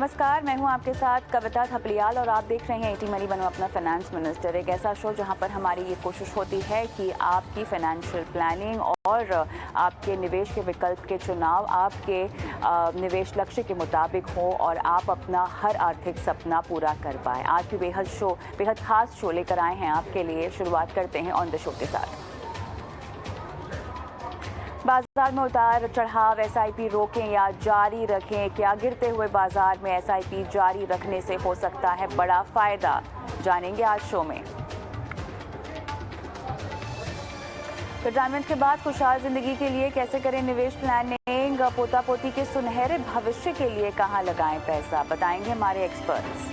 नमस्कार, मैं हूं आपके साथ कविता थपलियाल और आप देख रहे हैं एटी मनी बनो अपना फाइनेंस मिनिस्टर। एक ऐसा शो जहां पर हमारी ये कोशिश होती है कि आपकी फाइनेंशियल प्लानिंग और आपके निवेश के विकल्प के चुनाव आपके निवेश लक्ष्य के मुताबिक हो और आप अपना हर आर्थिक सपना पूरा कर पाएं। आज भी बेहद खास शो लेकर आए हैं आपके लिए। शुरुआत करते हैं ऑन द शो के साथ। बाजार में उतार चढ़ाव, एसआईपी रोकें या जारी रखें? क्या गिरते हुए बाजार में एसआईपी जारी रखने से हो सकता है बड़ा फायदा? जानेंगे आज शो में। रिटायरमेंट के बाद खुशहाल जिंदगी के लिए कैसे करें निवेश प्लानिंग? पोता पोती के सुनहरे भविष्य के लिए कहां लगाएं पैसा? बताएंगे हमारे एक्सपर्ट्स।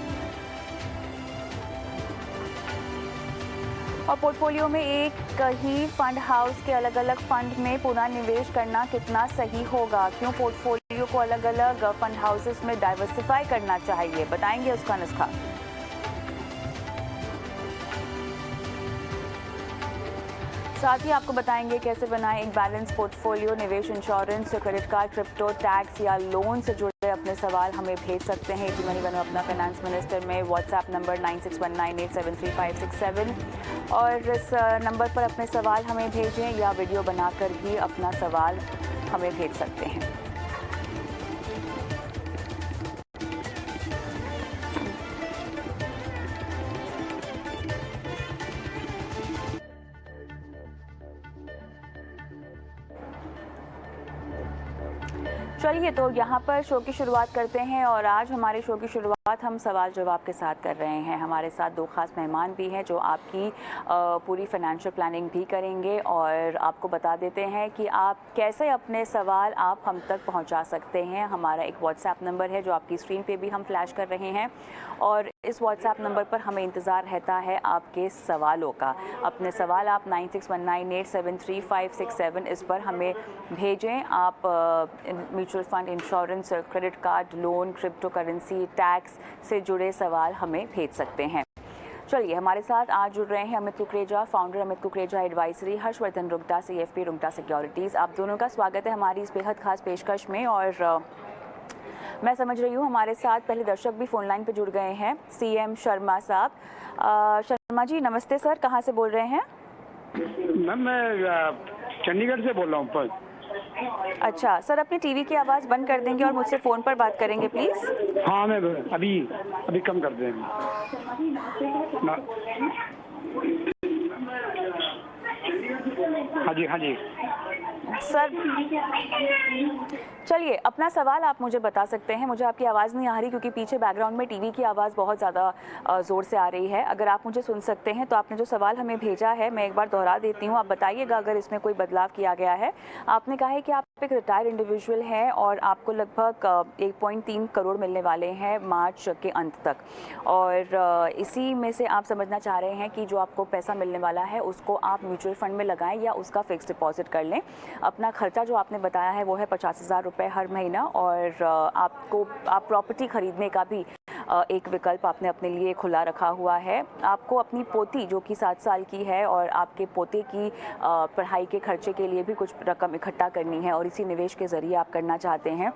और पोर्टफोलियो में एक ही फंड हाउस के अलग अलग फंड में पुनः निवेश करना कितना सही होगा? क्यों पोर्टफोलियो को अलग अलग फंड हाउसेस में डाइवर्सिफाई करना चाहिए? बताएंगे उसका नुस्खा। साथ ही आपको बताएंगे कैसे बनाएं एक बैलेंस पोर्टफोलियो। निवेश, insurance, credit card, crypto, tax या लोन से जुड़े अपने सवाल हमें भेज सकते हैं एटी मनी बनो अपना फाइनेंस मिनिस्टर में। व्हाट्सएप नंबर 9619873567 और इस नंबर पर अपने सवाल हमें भेजें या वीडियो बनाकर भी अपना सवाल हमें भेज सकते हैं। चलिए तो यहाँ पर शो की शुरुआत करते हैं और आज हमारे शो की शुरुआत हम सवाल जवाब के साथ कर रहे हैं। हमारे साथ दो खास मेहमान भी हैं जो आपकी पूरी फाइनेंशियल प्लानिंग भी करेंगे और आपको बता देते हैं कि आप कैसे अपने सवाल आप हम तक पहुँचा सकते हैं। हमारा एक व्हाट्सएप नंबर है जो आपकी स्क्रीन पे भी हम फ्लैश कर रहे हैं और इस व्हाट्सएप नंबर पर हमें इंतज़ार रहता है आपके सवालों का। अपने सवाल आप 9619873567 इस पर हमें भेजें। आप mutual fund, insurance, credit card, loan, crypto currency, tax से जुड़े सवाल हमें भेज सकते हैं। चलिए हमारे साथ आज जुड़ रहे हैं Amit Kukreja, founder Amit Kukreja advisory, Harshvardhan Rungta, CFP Rungta securities. आप दोनों का स्वागत है हमारी इस बेहद खास पेशकश में। और मैं समझ रही हूँ हमारे साथ पहले दर्शक भी फ़ोन लाइन पर जुड़ गए हैं। CM शर्मा साहब। शर्मा जी नमस्ते सर, कहाँ से बोल रहे हैं? मैम मैं चंडीगढ़ से बोल रहा हूँ। अच्छा सर, अपनी टीवी की आवाज़ बंद कर देंगे और मुझसे फ़ोन पर बात करेंगे प्लीज़। हाँ मैं अभी कम कर देंगे। हाँ जी सर चलिए अपना सवाल आप मुझे बता सकते हैं। मुझे आपकी आवाज़ नहीं आ रही क्योंकि पीछे बैकग्राउंड में टीवी की आवाज़ बहुत ज़्यादा ज़ोर से आ रही है। अगर आप मुझे सुन सकते हैं तो आपने जो सवाल हमें भेजा है मैं एक बार दोहरा देती हूँ, आप बताइएगा अगर इसमें कोई बदलाव किया गया है। आपने कहा है कि आप एक रिटायर्ड इंडिविजुअल हैं और आपको लगभग 1.3 करोड़ मिलने वाले हैं मार्च के अंत तक, और इसी में से आप समझना चाह रहे हैं कि जो आपको पैसा मिलने वाला है उसको आप म्यूचुअल फंड में लगाएं या उसका फिक्स डिपॉजिट कर लें। अपना खर्चा जो आपने बताया है वो है 50,000 रुपये हर महीना, और आप प्रॉपर्टी खरीदने का भी एक विकल्प आपने अपने लिए खुला रखा हुआ है। आपको अपनी पोती जो कि 7 साल की है और आपके पोते की पढ़ाई के खर्चे के लिए भी कुछ रकम इकट्ठा करनी है और इसी निवेश के ज़रिए आप करना चाहते हैं,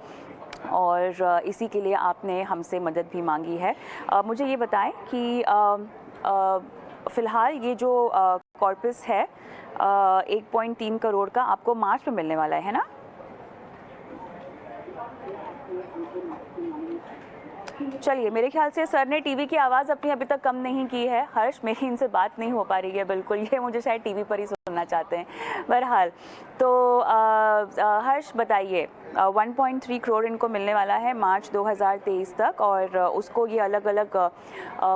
और इसी के लिए आपने हमसे मदद भी मांगी है। मुझे ये बताएं कि फ़िलहाल ये जो कॉर्पस है 1.3 करोड़ का आपको मार्च में मिलने वाला है ना? चलिए मेरे ख्याल से सर ने टीवी की आवाज़ अपनी अभी तक कम नहीं की है। हर्ष, मेरी इनसे बात नहीं हो पा रही है बिल्कुल, ये मुझे शायद टीवी पर ही सुनना चाहते हैं। बहरहाल तो हर्ष बताइए, 1.3 करोड़ इनको मिलने वाला है मार्च 2023 तक, और उसको ये अलग अलग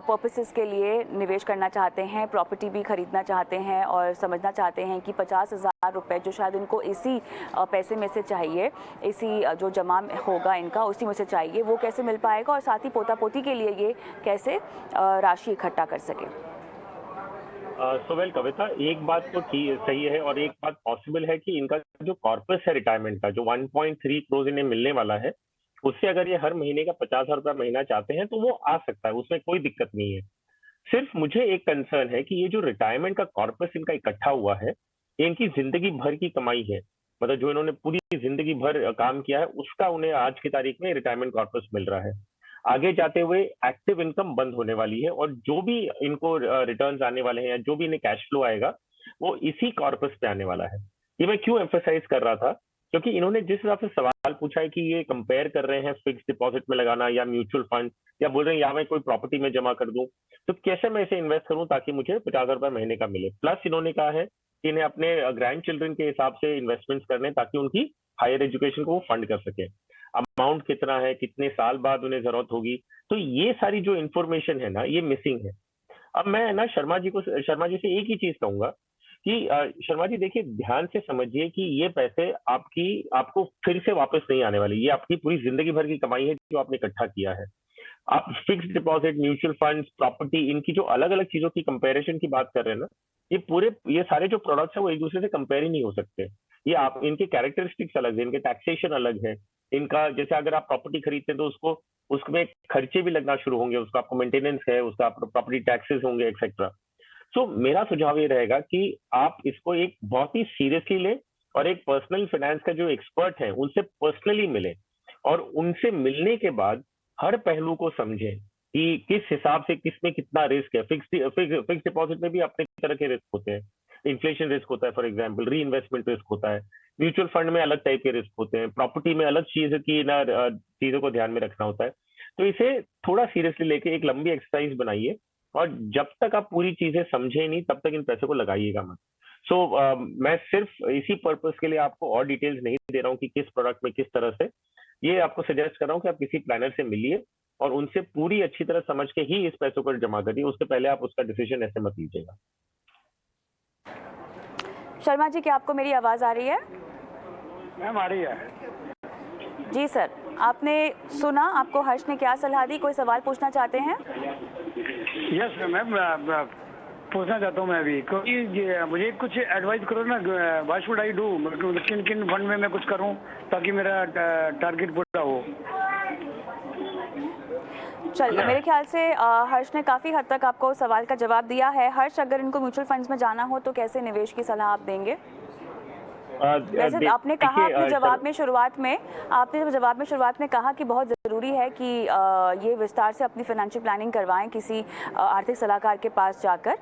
पर्पसेस के लिए निवेश करना चाहते हैं, प्रॉपर्टी भी खरीदना चाहते हैं और समझना चाहते हैं कि 50,000 रुपये जो शायद उनको इसी पैसे में से चाहिए, इसी जो जमा होगा इनका उसी में से चाहिए, वो कैसे मिल पाएगा, और साथ ही पोता पोती के लिए ये कैसे राशि इकट्ठा कर सके। वेल कविता, एक बात तो सही है और एक बात पॉसिबल है कि इनका जो कॉर्पस है रिटायरमेंट का, जो 1.3 करोड़ इन्हें मिलने वाला है, उससे अगर ये हर महीने का 50,000 रुपया महीना चाहते हैं तो वो आ सकता है, उसमें कोई दिक्कत नहीं है। सिर्फ मुझे एक कंसर्न है कि ये जो रिटायरमेंट का कॉर्पस इनका इकट्ठा हुआ है, ये इनकी जिंदगी भर की कमाई है। मतलब जो इन्होंने पूरी जिंदगी भर काम किया है उसका उन्हें आज की तारीख में रिटायरमेंट कॉर्पस मिल रहा है। आगे जाते हुए एक्टिव इनकम बंद होने वाली है, और जो भी इनको रिटर्न्स आने वाले हैं या जो भी इन्हें कैश फ्लो आएगा वो इसी कॉर्पस पे आने वाला है। ये मैं क्यों एम्फोसाइज कर रहा था, क्योंकि इन्होंने जिस हिसाब से सवाल पूछा है कि ये कंपेयर कर रहे हैं फिक्स डिपॉजिट में लगाना या म्यूचुअल फंड, या बोल रहे हैं या मैं कोई प्रॉपर्टी में जमा कर दूं, तो कैसे मैं इसे इन्वेस्ट करूं ताकि मुझे 50,000 रुपए महीने का मिले। प्लस इन्होंने कहा है कि इन्हें अपने ग्रैंड चिल्ड्रन के हिसाब से इन्वेस्टमेंट्स करने ताकि उनकी हायर एजुकेशन को वो फंड कर सके। अमाउंट कितना है, कितने साल बाद उन्हें जरूरत होगी, तो ये सारी जो इन्फॉर्मेशन है ना, ये मिसिंग है। अब मैं ना शर्मा जी से एक ही चीज कहूंगा कि शर्मा जी देखिए, ध्यान से समझिए कि ये पैसे आपको फिर से वापस नहीं आने वाले। ये आपकी पूरी जिंदगी भर की कमाई है जो आपने इकट्ठा किया है। आप fixed deposit, mutual funds, property, इनकी जो अलग अलग चीजों की कंपैरिजन की बात कर रहे हैं ना, ये सारे जो प्रोडक्ट्स है वो एक दूसरे से कंपेयर ही नहीं हो सकते। ये आप इनके कैरेक्टरिस्टिक्स अलग है, इनके टैक्सेशन अलग है। इनका जैसे अगर आप प्रॉपर्टी खरीदते हैं तो उसको उसमें खर्चे भी लगना शुरू होंगे, उसका आपको मेंटेनेंस है, उसका प्रॉपर्टी टैक्सेस होंगे, एक्सेट्रा। सो मेरा सुझाव ये रहेगा कि आप इसको एक बहुत ही सीरियसली लें, और एक पर्सनल फाइनेंस का जो एक्सपर्ट है उनसे पर्सनली मिलें, और उनसे मिलने के बाद हर पहलू को समझें कि किस हिसाब से किसमें कितना रिस्क है। फिक्स डिपॉजिट में भी अपने तरह के रिस्क होते हैं। इन्फ्लेशन रिस्क होता है, फॉर एग्जाम्पल री इन्वेस्टमेंट रिस्क होता है। म्यूचुअल फंड में अलग टाइप के रिस्क होते हैं, प्रॉपर्टी में अलग चीज की ना चीजों को ध्यान में रखना होता है। तो इसे थोड़ा सीरियसली लेके एक लंबी एक्सरसाइज बनाइए, और जब तक आप पूरी चीजें समझे नहीं तब तक इन पैसों को लगाइएगा मत। मैं सिर्फ इसी पर्पस के लिए आपको और डिटेल्स नहीं दे रहा हूँ कि किस प्रोडक्ट में किस तरह से, ये आपको सजेस्ट कर रहा हूँ कि आप किसी प्लानर से मिलिए और उनसे पूरी अच्छी तरह समझ के ही इस पैसों को जमा करिए। उससे पहले आप उसका डिसीजन ऐसे मत लीजिएगा। शर्मा जी, क्या आपको मेरी आवाज़ आ रही है? मैम आ रही है। जी सर, आपने सुना आपको हर्ष ने क्या सलाह दी? कोई सवाल पूछना चाहते हैं? यस मैम, पूछना चाहता हूँ मैं भी, क्योंकि मुझे कुछ एडवाइस करो ना, व्हाट शुड आई डू, किन किन फंड में मैं कुछ करूँ ताकि मेरा टारगेट पूरा हो। चलिए, मेरे ख्याल से हर्ष ने काफ़ी हद तक आपको सवाल का जवाब दिया है। हर्ष, अगर इनको म्यूचुअल फंड्स में जाना हो तो कैसे निवेश की सलाह आप देंगे? वैसे आपने कहा अपने जवाब में शुरुआत में कहा कि बहुत ज़रूरी है कि ये विस्तार से अपनी फाइनेंशियल प्लानिंग करवाएं किसी आर्थिक सलाहकार के पास जाकर,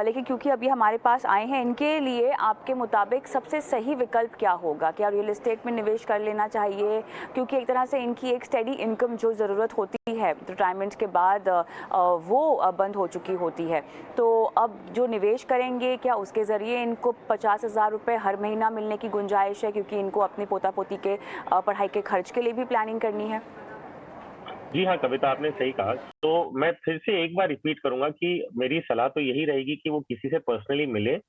लेकिन क्योंकि अभी हमारे पास आए हैं, इनके लिए आपके मुताबिक सबसे सही विकल्प क्या होगा? क्या रियल एस्टेट में निवेश कर लेना चाहिए? क्योंकि एक तरह से इनकी एक स्टेडी इनकम जो ज़रूरत होती है रिटायरमेंट के बाद वो बंद हो चुकी होती है। तो अब जो निवेश करेंगे, क्या उसके ज़रिए इनको 50,000 रुपये हर महीना मिलने की गुंजाइश है, क्योंकि इनको अपनी पोता पोती के पढ़ाई के खर्च के लिए भी प्लानिंग करनी है? जी हाँ कविता, आपने सही कहा। तो मैं फिर से एक बार रिपीट करूंगा कि मेरी सलाह तो यही रहेगी कि वो किसी से पर्सनली मिले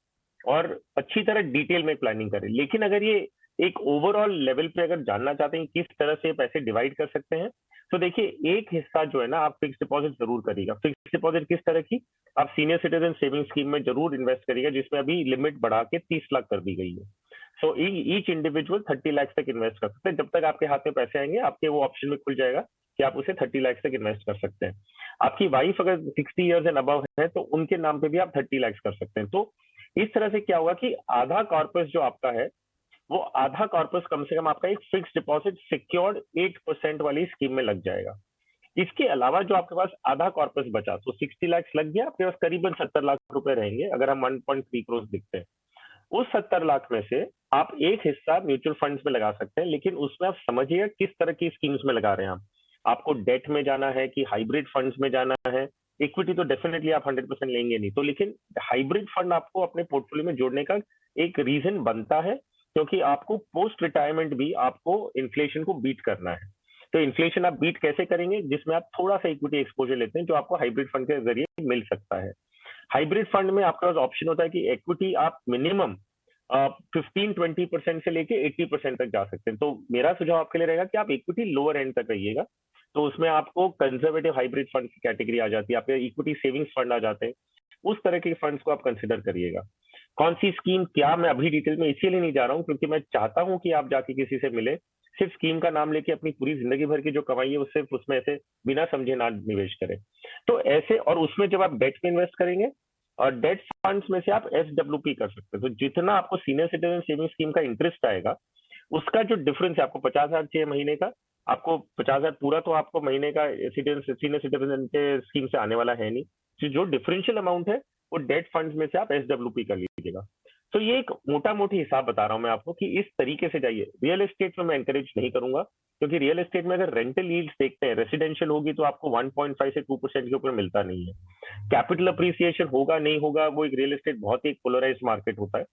और अच्छी तरह डिटेल में प्लानिंग करें। लेकिन अगर ये एक ओवरऑल लेवल पे अगर जानना चाहते हैं किस तरह से पैसे डिवाइड कर सकते हैं, तो देखिए एक हिस्सा जो है ना आप फिक्स डिपॉजिट जरूर करिएगा। फिक्स डिपॉजिट किस तरह की, आप सीनियर सिटीजन सेविंग स्कीम में जरूर इन्वेस्ट करिएगा, जिसमें अभी लिमिट बढ़ा के 30 लाख कर दी गई है। सो ईच इंडिविजुअल 30 लाख तक इन्वेस्ट कर सकते हैं। जब तक आपके हाथ में पैसे आएंगे आपके वो ऑप्शन में खुल जाएगा कि आप उसे 30 लाख तक इन्वेस्ट कर सकते हैं। आपकी वाइफ अगर 60 ईयर्स एंड अबव है तो उनके नाम पे भी आप 30 लाख कर सकते हैं। तो इस तरह से क्या होगा कि आधा कॉर्पस जो आपका है, वो आधा कॉर्पस कम से कम आपका एक फिक्स डिपॉजिट सिक्योर्ड 8% वाली स्कीम में लग जाएगा। इसके अलावा जो आपके पास आधा कॉर्पस बचा, तो 60 लाख लग गया, आपके पास करीबन 70 लाख रुपए रहेंगे अगर हम 1.3 करोड़ दिखते हैं। उस 70 लाख में से आप एक हिस्सा म्यूचुअल फंड्स में लगा सकते हैं, लेकिन उसमें आप समझिए किस तरह की स्कीम्स में लगा रहे हैं आप। आपको डेट में जाना है कि हाइब्रिड फंड्स में जाना है? इक्विटी तो डेफिनेटली आप 100% लेंगे नहीं, तो लेकिन हाइब्रिड फंड आपको अपने पोर्टफोलियो में जोड़ने का एक रीजन बनता है, क्योंकि आपको पोस्ट रिटायरमेंट भी आपको इन्फ्लेशन को बीट करना है। तो इन्फ्लेशन आप बीट कैसे करेंगे? जिसमें आप थोड़ा सा इक्विटी एक्सपोजर लेते हैं, जो आपको हाइब्रिड फंड के जरिए मिल सकता है। हाइब्रिड फंड में आपके पास ऑप्शन होता है कि इक्विटी आप मिनिमम 15-20% से लेके 80% तक जा सकते हैं। तो मेरा सुझाव आपके लिए रहेगा कि आप इक्विटी लोअर एंड तक रहिएगा, तो उसमें आपको कंजर्वेटिव हाइब्रिड फंड की कैटेगरी आ जाती है, आपके इक्विटी सेविंग्स फंड आ जाते हैं। उस तरह के फंड्स को आप कंसिडर करिएगा। कौन सी स्कीम क्या, मैं अभी डिटेल में इसीलिए नहीं जा रहा हूँ क्योंकि मैं चाहता हूँ कि आप जाके किसी से मिले, सिर्फ स्कीम का नाम लेके अपनी पूरी जिंदगी भर की जो कमाई है उससे उसमें ऐसे बिना समझे ना निवेश करें। तो ऐसे, और उसमें जब आप डेट में इन्वेस्ट करेंगे और डेट फंड्स में से आप SWP कर सकते हैं। तो जितना आपको सीनियर सिटीजन सेविंग स्कीम का इंटरेस्ट आएगा उसका जो डिफरेंस है, आपको 50,000 चाहिए महीने का, आपको 50,000 पूरा तो आपको महीने का सीनियर सिटीजन के स्कीम से आने वाला है नहीं। तो जो डिफरेंशियल अमाउंट है वो डेट फंड्स में से आप एसडब्ल्यूपी कर लीजिएगा। तो ये एक मोटा मोटी हिसाब बता रहा हूँ मैं आपको कि इस तरीके से जाइए। रियल एस्टेट में मैं एनकरेज नहीं करूंगा, क्योंकि रियल एस्टेट में अगर रेंटल यील्ड्स देखते हैं, रेसिडेंशियल होगी तो आपको 1.5 से 2% के ऊपर मिलता नहीं है। कैपिटल अप्रिसिएशन होगा नहीं होगा, वो एक रियल एस्टेट बहुत ही पोलराइज मार्केट होता है।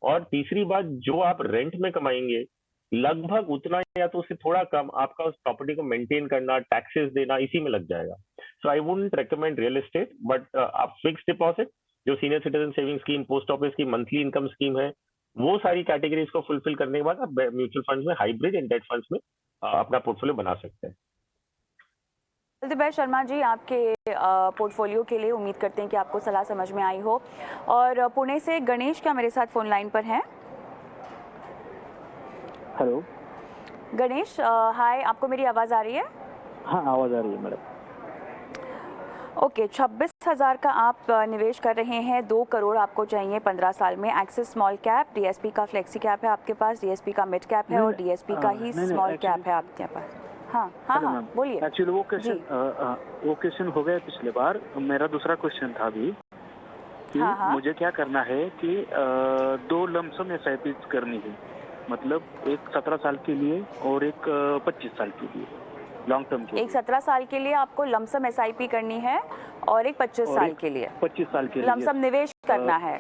और तीसरी बात, जो आप रेंट में कमाएंगे लगभग उतना या तो उससे थोड़ा कम आपका उस प्रॉपर्टी को मेंटेन करना, टैक्सेस देना, इसी में लग जाएगा। So I wouldn't recommend real estate, but आप फिक्स डिपॉजिट, जो senior citizen saving scheme, post office की मंथली इनकम स्कीम है, वो सारी कैटेगरीज को फुलफिल करने के बाद आप म्यूचुअल फंड्स में, हाइब्रिड एंड डेट फंड्स में अपना पोर्टफोलियो बना सकते हैं। All the best Sharma ji आपके पोर्टफोलियो के लिए। उम्मीद करते हैं कि आपको सलाह समझ में आई हो। और पुणे से गणेश क्या मेरे साथ फोन लाइन पर हैं? हेलो। गणेश हाय, आपको मेरी आवाज़ आ रही है? हाँ, आवाज़ आ रही है मैडम। ओके, 26,000 का आप निवेश कर रहे हैं, 2 करोड़ आपको चाहिए 15 साल में। एक्सिस स्मॉल कैप, डीएसपी का फ्लेक्सी कैप है आपके पास, डीएसपी का मिड कैप है और डीएसपी का ही स्मॉल कैप है आपके पास। हाँ हाँ हाँ, बोलिए। एक्चुअली वो क्वेश्चन हो गया पिछले बार। मेरा दूसरा क्वेश्चन था अभी कि मुझे क्या करना है कि 2 लमसम एसआईपी करनी है, मतलब एक 17 साल के लिए और एक 25 साल के लिए, लॉन्ग टर्म के लिए। एक 17 साल के लिए आपको लमसम एसआईपी करनी है और एक 25 साल के लिए 25 साल के लिए लमसम निवेश करना है।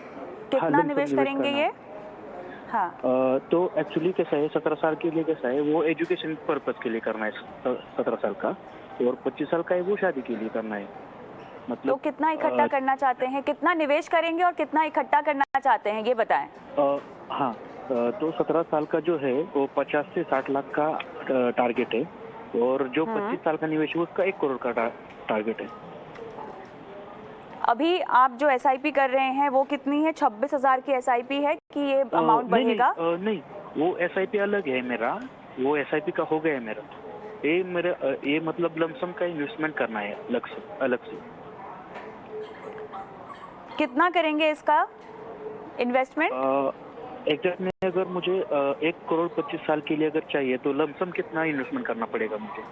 कितना निवेश करेंगे ये? हाँ, तो एक्चुअली कैसा है, 17 साल के लिए कैसा है, वो एजुकेशन पर्पज के लिए करना है 17 साल का, और 25 साल का है वो शादी के लिए करना है। मतलब तो कितना इकट्ठा करना चाहते हैं, कितना निवेश करेंगे और कितना इकट्ठा करना चाहते हैं, ये बताएं। हाँ, तो 17 साल का जो है वो 50 से 60 लाख का टारगेट है, और जो 25 साल का निवेश है उसका 1 करोड़ का टारगेट है। अभी आप जो एसआईपी कर रहे हैं वो कितनी है? 26,000 की एसआईपी है कि ये अमाउंट बढ़ेगा? नहीं, वो एसआईपी अलग है मेरा, वो एसआईपी का हो गया है मेरा। ये मतलब लमसम का इन्वेस्टमेंट करना है अलग से। कितना करेंगे इसका इन्वेस्टमेंट? एग्जैक्ट में अगर मुझे 1 करोड़ 25 साल के लिए अगर चाहिए तो लमसम कितना इन्वेस्टमेंट करना पड़ेगा मुझे?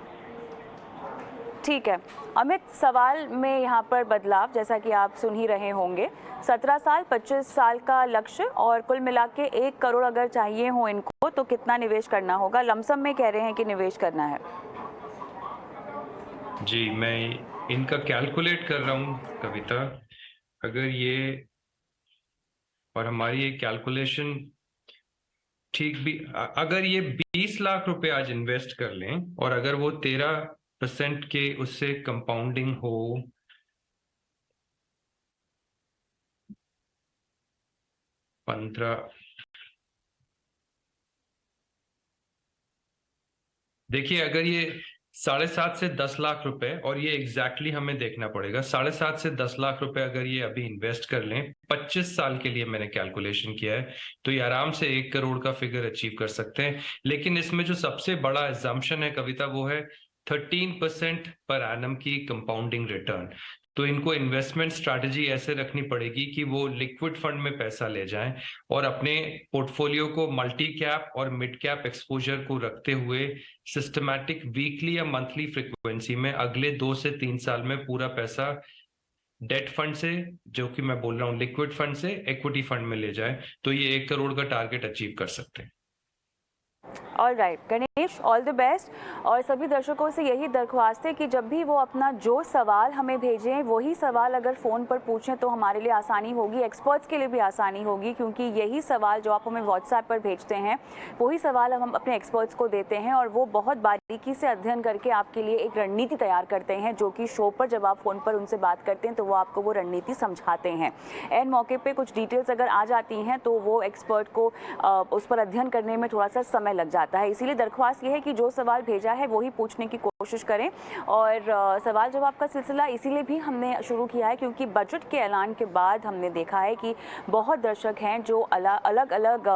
ठीक है अमित, सवाल में यहाँ पर बदलाव जैसा कि आप सुन ही रहे होंगे। 17 साल 25 साल का लक्ष्य और कुल मिला के 1 करोड़ अगर चाहिए हो इनको तो कितना निवेश करना होगा? लमसम में कह रहे हैं कि निवेश करना है। जी, मैं इनका कैलकुलेट कर रहा हूँ कविता। अगर ये और हमारी ये कैलकुलेशन ठीक भी, अगर ये 20 लाख रुपए आज इन्वेस्ट कर लें और अगर वो 13% के उससे कंपाउंडिंग हो, देखिए अगर ये 7.5 से 10 लाख रुपए, और ये एग्जैक्टली हमें देखना पड़ेगा, 7.5 से 10 लाख रुपए अगर ये अभी इन्वेस्ट कर लें 25 साल के लिए, मैंने कैलकुलेशन किया है, तो ये आराम से 1 करोड़ का फिगर अचीव कर सकते हैं। लेकिन इसमें जो सबसे बड़ा एग्जम्पशन है कविता, वो है 13% पर एनम की कंपाउंडिंग रिटर्न। तो इनको इन्वेस्टमेंट स्ट्रैटेजी ऐसे रखनी पड़ेगी कि वो लिक्विड फंड में पैसा ले जाएं और अपने पोर्टफोलियो को मल्टी कैप और मिड कैप एक्सपोजर को रखते हुए सिस्टमैटिक वीकली या मंथली फ्रीक्वेंसी में अगले 2 से 3 साल में पूरा पैसा डेट फंड से, जो कि मैं बोल रहा हूँ लिक्विड फंड से, इक्विटी फंड में ले जाए, तो ये 1 करोड़ का टारगेट अचीव कर सकते हैं। All right Ganesh, all the best. और सभी दर्शकों से यही दरख्वास्त है कि जब भी वो अपना जो सवाल हमें भेजें वही सवाल अगर फ़ोन पर पूछें तो हमारे लिए आसानी होगी, एक्सपर्ट्स के लिए भी आसानी होगी, क्योंकि यही सवाल जो आप हमें व्हाट्सएप पर भेजते हैं वही सवाल हम अपने एक्सपर्ट्स को देते हैं और वो बहुत बारीकी से अध्ययन करके आपके लिए एक रणनीति तैयार करते हैं, जो कि शो पर जब आप फ़ोन पर उनसे बात करते हैं तो वो आपको वो रणनीति समझाते हैं। एन मौके पर कुछ डिटेल्स अगर आ जाती हैं तो वो एक्सपर्ट को उस पर अध्ययन करने में थोड़ा सा समय लग जाता है। इसीलिए दरख्वास्त ये है कि जो सवाल भेजा है वही पूछने की कोशिश करें। और सवाल जवाब का सिलसिला इसीलिए भी हमने शुरू किया है क्योंकि बजट के ऐलान के बाद हमने देखा है कि बहुत दर्शक हैं जो अलग अलग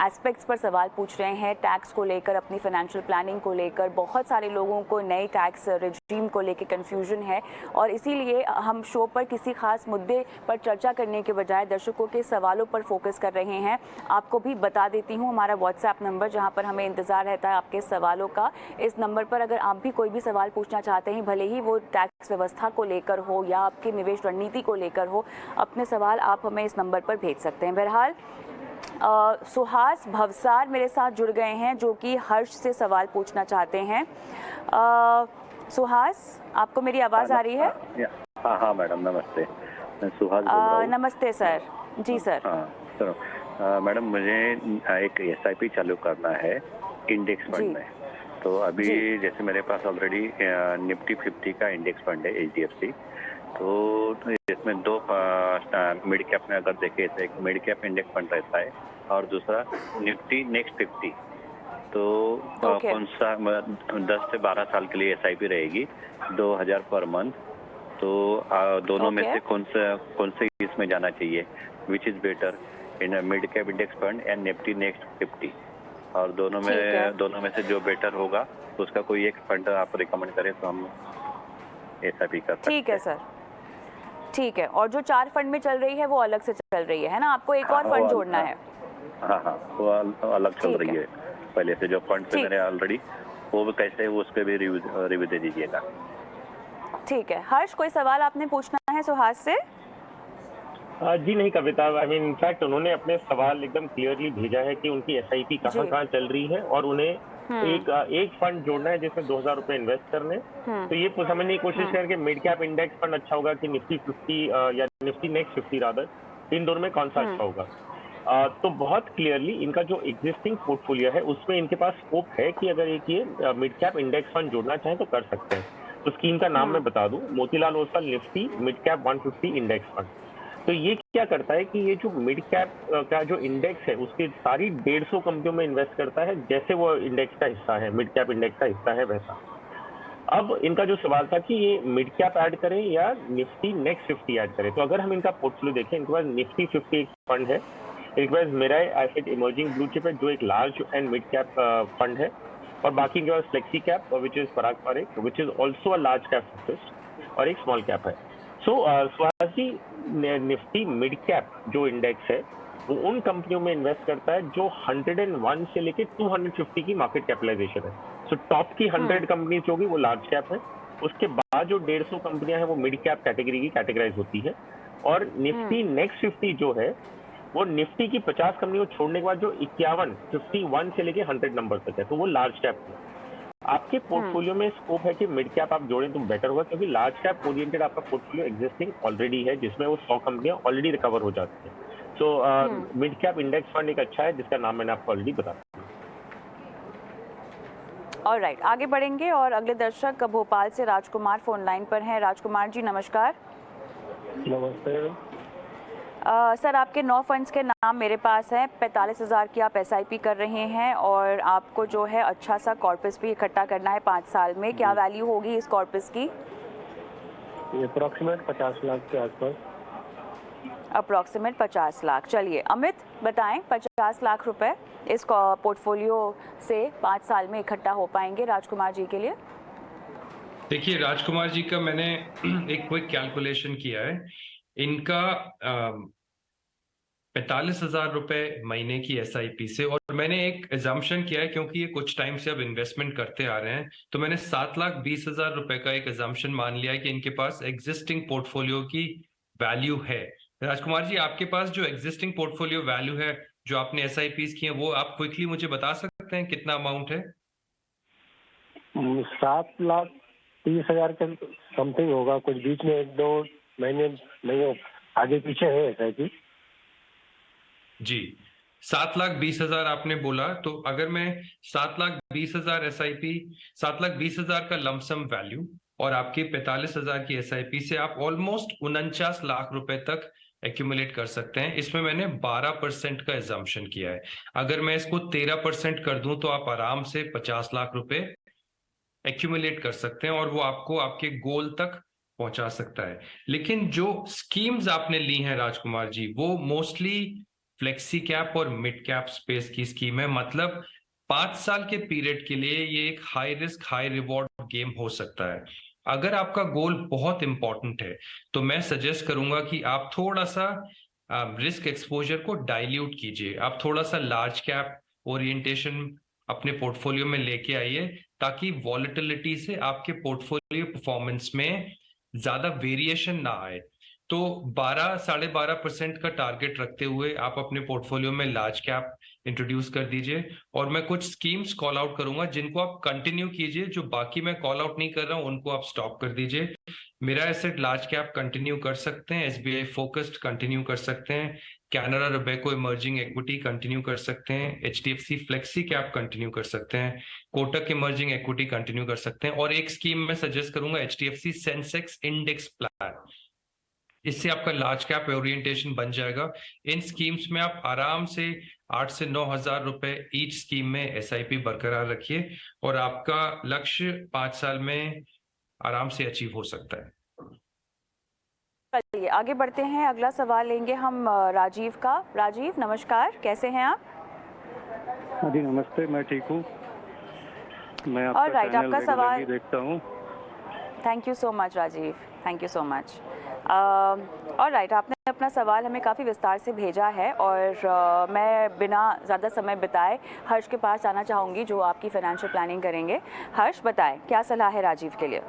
एस्पेक्ट्स पर सवाल पूछ रहे हैं, टैक्स को लेकर, अपनी फाइनेंशियल प्लानिंग को लेकर। बहुत सारे लोगों को नए टैक्स रेजिम को लेकर कन्फ्यूजन है और इसीलिए हम शो पर किसी खास मुद्दे पर चर्चा करने के बजाय दर्शकों के सवालों पर फोकस कर रहे हैं। आपको भी बता देती हूँ हमारा व्हाट्सएप नंबर जहाँ पर हमें इंतज़ार रहता है आपके सवालों का। इस नंबर पर अगर आप भी कोई भी सवाल पूछना चाहते हैं, भले ही वो टैक्स व्यवस्था को लेकर हो या आपकी निवेश रणनीति को लेकर हो, अपने सवाल आप हमें इस नंबर पर भेज सकते हैं। बहरहाल सुहास भवसार मेरे साथ जुड़ गए हैं जो कि हर्ष से सवाल पूछना चाहते हैं। सुहास, आपको मेरी आवाज़ आ रही है? हाँ मैडम, नमस्ते। मैं सुहास बोल रहा हूँ। नमस्ते सर। जी सर। हाँ सर, मैडम मुझे एक SIP चालू करना है इंडेक्स फंड में। तो अभी जैसे मेरे पास ऑलरेडी निफ्टी 50 का इंडेक्स फंड है HDFC। तो इसमें दो मिड कैप में अगर देखें तो एक मिड कैप इंडेक्स फंड रहता है और दूसरा निफ्टी नेक्स्ट 50। तो कौन सा 10 से 12 साल के लिए SIP रहेगी 2000 पर मंथ। तो दोनों में से कौन से इसमें जाना चाहिए, which is better in mid cap index fund and Nifty next 50? और दोनों में से जो बेटर होगा उसका कोई एक फंड आप रिकमेंड करें तो हम SIP कर सकते हैं। ठीक है सर, ठीक है। और जो 4 फंड में चल रही है वो अलग से चल रही है ना? आपको एक और फंड जोड़ना है? हाँ, वो अलग चल रही है पहले से जो फंड से मेरे ऑलरेडी, वो कैसे है उस पर भी रिव्यू दे दीजिएगा। ठीक है। हर्ष, कोई सवाल आपने पूछना है सुहास से? जी नहीं कविता, इनफैक्ट उन्होंने अपने सवाल एकदम क्लियरली भेजा है कि उनकी SIP कहाँ चल रही है और उन्हें एक फंड जोड़ना है जिसमें 2000 रुपए इन्वेस्ट करने। तो ये समझने की कोशिश करें कि मिड कैप इंडेक्स फंड अच्छा होगा कि निफ्टी 50 या निफ्टी नेक्स्ट 50 रादर, इन दोनों में कौन सा अच्छा होगा? तो बहुत क्लियरली इनका जो एग्जिस्टिंग पोर्टफोलियो है उसमें इनके पास स्कोप है कि अगर एक ये मिड कैप इंडेक्स फंड जोड़ना चाहें तो कर सकते हैं। तो स्कीम का नाम मैं बता दूं, Motilal Oswal Nifty mid cap 150 index fund. तो ये क्या करता है कि ये जो मिड कैप का जो इंडेक्स है उसकी सारी 150 कंपनियों में इन्वेस्ट करता है, जैसे वो इंडेक्स का हिस्सा है, मिड कैप इंडेक्स का हिस्सा है वैसा। अब इनका जो सवाल था कि ये मिड कैप ऐड करें या निफ्टी नेक्स्ट 50 ऐड करें। तो अगर हम इनका पोर्टफोलियो देखें, इनके पास निफ्टी 50 एक फंड है, इनके पास Mirae Asset emerging blue chip है जो एक large and mid cap fund है, और बाकी इनके पास flexi cap which is Parag Parikh which is also a large cap focused, और एक स्मॉल कैप है। So Suhas ji, Nifty mid cap जो इंडेक्स है वो उन कंपनियों में इन्वेस्ट करता है जो 101 से लेके 250 की मार्केट कैपिटलाइजेशन है। सो टॉप की 100 कंपनीज जो होगी वो लार्ज कैप है, उसके बाद जो 150 कंपनियां हैं वो मिड कैप कैटेगरी की कैटेगराइज होती है, और निफ्टी नेक्स्ट 50 जो है वो निफ्टी की 50 कंपनियों को छोड़ने के बाद जो 51 से लेके 100 नंबर तक है, तो वो लार्ज कैप है। आपके पोर्टफोलियो में स्कोप है कि मिड कैप आप जोड़ें तो बेटर होगा, क्योंकि लार्ज कैप ओरिएंटेड आपका पोर्टफोलियो एग्जिस्टिंग ऑलरेडी है जिसमें वो 100 कंपनियां ऑलरेडी रिकवर हो जाती हैं। So mid cap index fund एक अच्छा है जिसका नाम मैंने आपको ऑलरेडी बता दिया। ऑलराइट, आगे बढ़ेंगे और अगले दर्शक भोपाल से राजकुमार फोन लाइन पर हैं। राजकुमार जी नमस्कार। नमस्ते। सर, आपके 9 फंड्स के नाम मेरे पास हैं। 45,000 की आप SIP कर रहे हैं और आपको जो है अच्छा सा कॉर्पस भी इकट्ठा करना है 5 साल में। क्या वैल्यू होगी इस कॉर्पस की? अप्रॉक्सीमेट 50 लाख के आसपास। अप्रॉक्सीमेट 50 लाख। चलिए अमित बताएं, 50 लाख रुपए इस पोर्टफोलियो से 5 साल में इकट्ठा हो पाएंगे राजकुमार जी के लिए? देखिए राजकुमार जी का मैंने एक क्विक कैलकुलेशन किया है। इनका 45,000 रुपए महीने की SIP से, और मैंने एक एजम्पशन किया है क्योंकि ये कुछ टाइम से अब इन्वेस्टमेंट करते आ रहे हैं, तो मैंने 7,20,000 रुपए का एक एजम्पशन मान लिया है कि इनके पास एग्जिस्टिंग पोर्टफोलियो की वैल्यू है। राजकुमार जी, आपके पास जो एग्जिस्टिंग पोर्टफोलियो वैल्यू है जो आपने SIPs की है वो आप क्विकली मुझे बता सकते हैं कितना अमाउंट है? 7,30,000 के समथिंग होगा, कुछ बीच में 1-2 महीने नहीं हो, आगे पीछे है SIP जी। 7,20,000 आपने बोला, तो अगर मैं 7,20,000 SIP, 7,20,000 का लमसम वैल्यू और आपकी 45,000 की SIP से आप ऑलमोस्ट 49 लाख रुपए तक एक्यूमुलेट कर सकते हैं। इसमें मैंने 12% का एजम्पशन किया है। अगर मैं इसको 13% कर दूं तो आप आराम से 50 लाख रुपए एक्यूमुलेट कर सकते हैं और वो आपको आपके गोल तक पहुंचा सकता है। लेकिन जो स्कीम्स आपने ली हैं राजकुमार जी, वो मोस्टली फ्लेक्सी कैप और मिड कैप स्पेस की स्कीम है। मतलब 5 साल के पीरियड के लिए ये एक high risk high reward game हो सकता है। अगर आपका गोल बहुत इंपॉर्टेंट है तो मैं सजेस्ट करूंगा कि आप थोड़ा सा रिस्क एक्सपोजर को डाइल्यूट कीजिए। आप थोड़ा सा लार्ज कैप ओरिएंटेशन अपने पोर्टफोलियो में लेके आइए, ताकि वॉलेटिलिटी से आपके पोर्टफोलियो परफॉर्मेंस में ज्यादा वेरिएशन ना आए। तो 12-12.5% का टारगेट रखते हुए आप अपने पोर्टफोलियो में लार्ज कैप इंट्रोड्यूस कर दीजिए। और मैं कुछ स्कीम्स कॉल आउट करूंगा जिनको आप कंटिन्यू कीजिए, जो बाकी मैं कॉल आउट नहीं कर रहा हूं उनको आप स्टॉप कर दीजिए। मेरा एसेट लार्ज कैप कंटिन्यू कर सकते हैं, एसबीआई फोकस्ड कंटिन्यू कर सकते हैं, Canara Robeco emerging equity continue कर सकते हैं, एचडीएफसी फ्लेक्सी कैप कंटिन्यू कर सकते हैं, कोटक इमर्जिंग इक्विटी कंटिन्यू कर सकते हैं। और एक स्कीम मैं सजेस्ट करूंगा एचडीएफसी सेंसेक्स इंडेक्स प्लान। इससे आपका लार्ज कैप ओरिएंटेशन बन जाएगा। इन स्कीम्स में आप आराम से 8 से 9 हजार रुपए ईच स्कीम में एसआईपी बरकरार रखिए और आपका लक्ष्य 5 साल में आराम से अचीव हो सकता है। चलिए आगे बढ़ते हैं, अगला सवाल लेंगे हम राजीव का। राजीव नमस्कार, कैसे हैं आप? हाँ जी नमस्ते, मैं ठीक हूँ। मैं और आपका राइट, चैनल आपका सवाल रेगुलरली देखता हूँ। Thank you so much Rajeev, thank you so much. और राइट, आपने अपना सवाल हमें काफ़ी विस्तार से भेजा है और मैं बिना ज़्यादा समय बिताए हर्ष के पास आना चाहूँगी जो आपकी फाइनेंशियल प्लानिंग करेंगे। हर्ष बताएं, क्या सलाह है राजीव के लिए?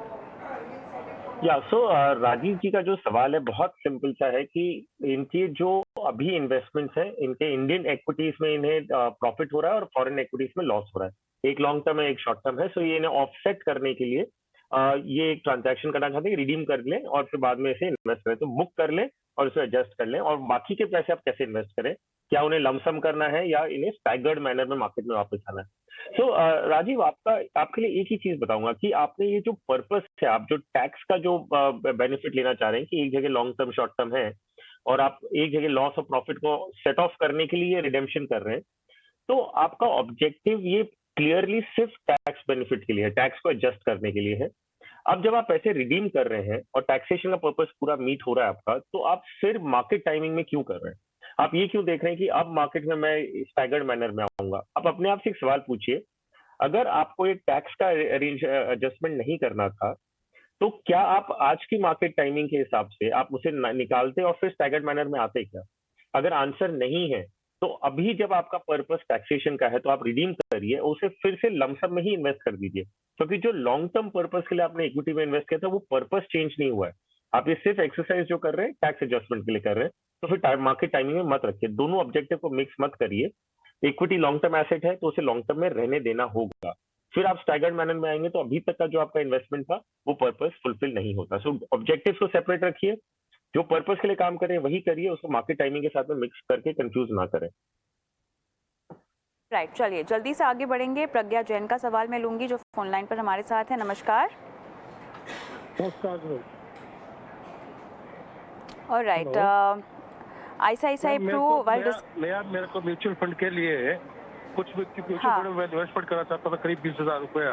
राजीव जी का जो सवाल है बहुत सिंपल सा है कि इनके जो अभी इन्वेस्टमेंट्स हैं, इनके इंडियन एक्विटीज में इन्हें प्रॉफिट हो रहा है और फॉरेन एक्विटीज में लॉस हो रहा है। एक लॉन्ग टर्म है, एक शॉर्ट टर्म है। सो ये इन्हें ऑफसेट करने के लिए ये एक ट्रांजैक्शन करना चाहते हैं, रिडीम कर लें और फिर बाद में इसे इन्वेस्ट करें। तो बुक कर लें और इसे एडजस्ट कर लें। और बाकी के पैसे आप कैसे इन्वेस्ट करें, क्या उन्हें लमसम करना है या इन्हें स्टैगर्ड मैनर में मार्केट में वापस आना है। राजीव, आपके लिए एक ही चीज बताऊंगा कि आपने ये जो पर्पस है, आप जो टैक्स का जो बेनिफिट लेना चाह रहे हैं कि एक जगह लॉन्ग टर्म शॉर्ट टर्म है और आप एक जगह लॉस ऑफ प्रॉफिट को सेट ऑफ करने के लिए रिडेम्पशन कर रहे हैं, तो आपका ऑब्जेक्टिव ये क्लियरली सिर्फ टैक्स बेनिफिट के लिए है, टैक्स को एडजस्ट करने के लिए है। अब जब आप पैसे रिडीम कर रहे हैं और टैक्सेशन का पर्पस पूरा मीट हो रहा है आपका, तो आप सिर्फ मार्केट टाइमिंग में क्यों कर रहे हैं? आप ये क्यों देख रहे हैं कि अब मार्केट में मैं स्टैगर्ड मैनर में आऊंगा? आप अपने आप से एक सवाल पूछिए, अगर आपको ये टैक्स का एडजस्टमेंट नहीं करना था, तो क्या आप आज की मार्केट टाइमिंग के हिसाब से आप उसे निकालते और फिर स्टैगर्ड मैनर में आते क्या? अगर आंसर नहीं है, तो अभी जब आपका पर्पस टैक्सेशन का है तो आप रिडीम करिए, उसे फिर से लमसम में ही इन्वेस्ट कर दीजिए। क्योंकि जो लॉन्ग टर्म पर्पस के लिए आपने इक्विटी में इन्वेस्ट किया था, वो पर्पस चेंज नहीं हुआ है। आप ये सिर्फ एक्सरसाइज जो कर रहे हैं टैक्स एडजस्टमेंट के लिए कर रहे हैं, तो फिर मार्केट टाइमिंग में मत रखिए। दोनों ऑब्जेक्टिव को मिक्स मत करिए। इक्विटी लॉन्ग टर्म एसेट है तो उसे लॉन्ग टर्म में रहने देना होगा। फिर आप स्टैगर्ड मैनर में आएंगे तो अभी तक का जो आपका इन्वेस्टमेंट था वो पर्पस फुलफिल नहीं होता। सो ऑब्जेक्टिव्स को सेपरेट रखिए, जो पर्पस के लिए काम करें वही करिए, उसको मार्केट टाइमिंग के साथ में मिक्स करके कंफ्यूज ना करें। राइट, चलिए जल्दी से आगे बढ़ेंगे। प्रज्ञा जैन का सवाल मैं लूंगी जो फोन लाइन पर हमारे साथ है। नमस्कार। और राइट, आईसीआईसीआई प्रू मेरे को म्यूचुअल फंड के लिए कुछ म्यूचुअल फंड में इन्वेस्टमेंट करना चाहता था, करीब 20,000 रुपया।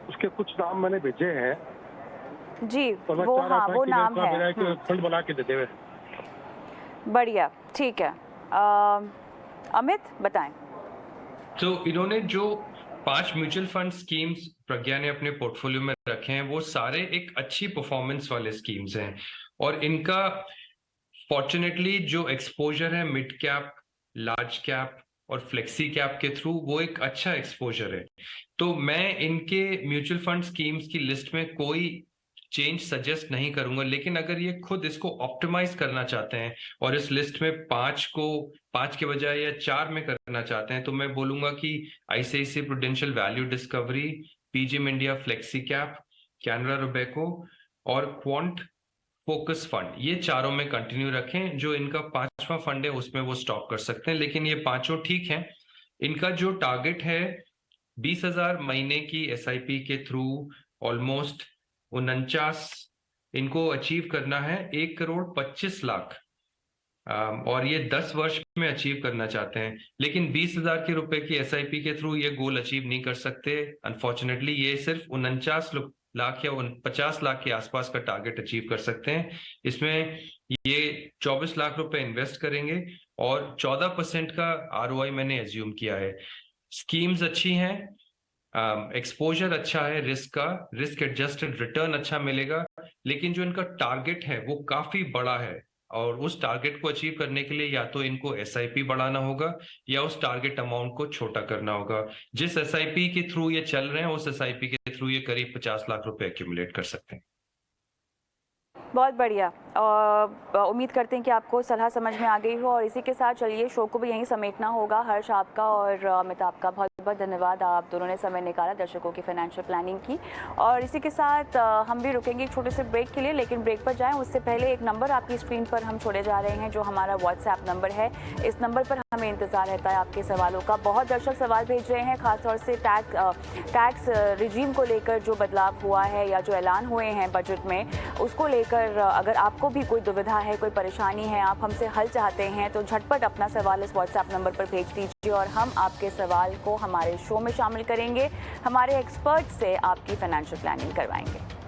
उसके कुछ नाम मैंने भेजे हैं जी, तो मैं वो चाह रहा था वो कि नाम मेरा है। एक फंड बना के दे देवे। बढ़िया, ठीक है। अमित बताएं। तो इन्होंने जो 5 म्यूचुअल फंड स्कीम्स प्रज्ञा ने अपने पोर्टफोलियो में रखे हैं, वो सारे एक अच्छी परफॉर्मेंस वाले स्कीम्स हैं और इनका फॉर्चुनेटली जो एक्सपोजर है मिड कैप, लार्ज कैप और फ्लेक्सी कैप के थ्रू, वो एक अच्छा एक्सपोजर है। तो मैं इनके म्यूचुअल फंड स्कीम्स की लिस्ट में कोई चेंज सजेस्ट नहीं करूंगा। लेकिन अगर ये खुद इसको ऑप्टिमाइज करना चाहते हैं और इस लिस्ट में 5 के बजाय या 4 में करना चाहते हैं, तो मैं बोलूंगा कि ICICI prudential value discovery, PGM India flexi cap, Canara Robeco और क्वांट फोकस फंड, ये चारों में कंटिन्यू रखें। जो इनका 5वां फंड है उसमें वो स्टॉप कर सकते हैं, लेकिन ये पांचों ठीक हैं। इनका जो टारगेट है 20,000 महीने की एसआईपी के थ्रू ऑलमोस्ट 49 इनको अचीव करना है 1,25,00,000 और ये 10 वर्ष में अचीव करना चाहते हैं, लेकिन 20,000 के रुपए की एसआईपी के थ्रू ये गोल अचीव नहीं कर सकते। अनफॉर्चुनेटली ये सिर्फ 49 लाख या 50 लाख के आसपास का टारगेट अचीव कर सकते हैं। इसमें ये 24 लाख रुपए इन्वेस्ट करेंगे और 14% का आरओआई मैंने एज्यूम किया है। स्कीम्स अच्छी हैं, एक्सपोजर अच्छा है, रिस्क एडजस्टेड रिटर्न अच्छा मिलेगा, लेकिन जो इनका टारगेट है वो काफी बड़ा है और उस टारगेट को अचीव करने के लिए या तो इनको एसआईपी बढ़ाना होगा या उस टारगेट अमाउंट को छोटा करना होगा। जिस एसआईपी के थ्रू ये चल रहे हैं उस एसआईपी के थ्रू ये करीब 50 लाख रुपए एक्यूमुलेट कर सकते हैं। बहुत बढ़िया। उम्मीद करते हैं कि आपको सलाह समझ में आ गई हो और इसी के साथ चलिए शो को भी यहीं समेटना होगा। हर्ष आपका और अमित आपका बहुत बहुत धन्यवाद, आप दोनों ने समय निकाला दर्शकों की फाइनेंशियल प्लानिंग की। और इसी के साथ हम भी रुकेंगे एक छोटे से ब्रेक के लिए, लेकिन ब्रेक पर जाएं उससे पहले एक नंबर आपकी स्क्रीन पर हम छोड़े जा रहे हैं जो हमारा व्हाट्सएप नंबर है। इस नंबर पर हमें इंतजार रहता है आपके सवालों का। बहुत दर्शक सवाल भेज रहे हैं, खासतौर से टैक्स रिजीम को लेकर जो बदलाव हुआ है या जो ऐलान हुए हैं बजट में, उसको लेकर अगर आपको भी कोई दुविधा है, कोई परेशानी है, आप हमसे हल चाहते हैं तो झटपट अपना सवाल इस व्हाट्सएप नंबर पर भेज दीजिए और हम आपके सवाल को हमारे शो में शामिल करेंगे। हमारे एक्सपर्ट से आपकी फाइनेंशियल प्लानिंग करवाएंगे।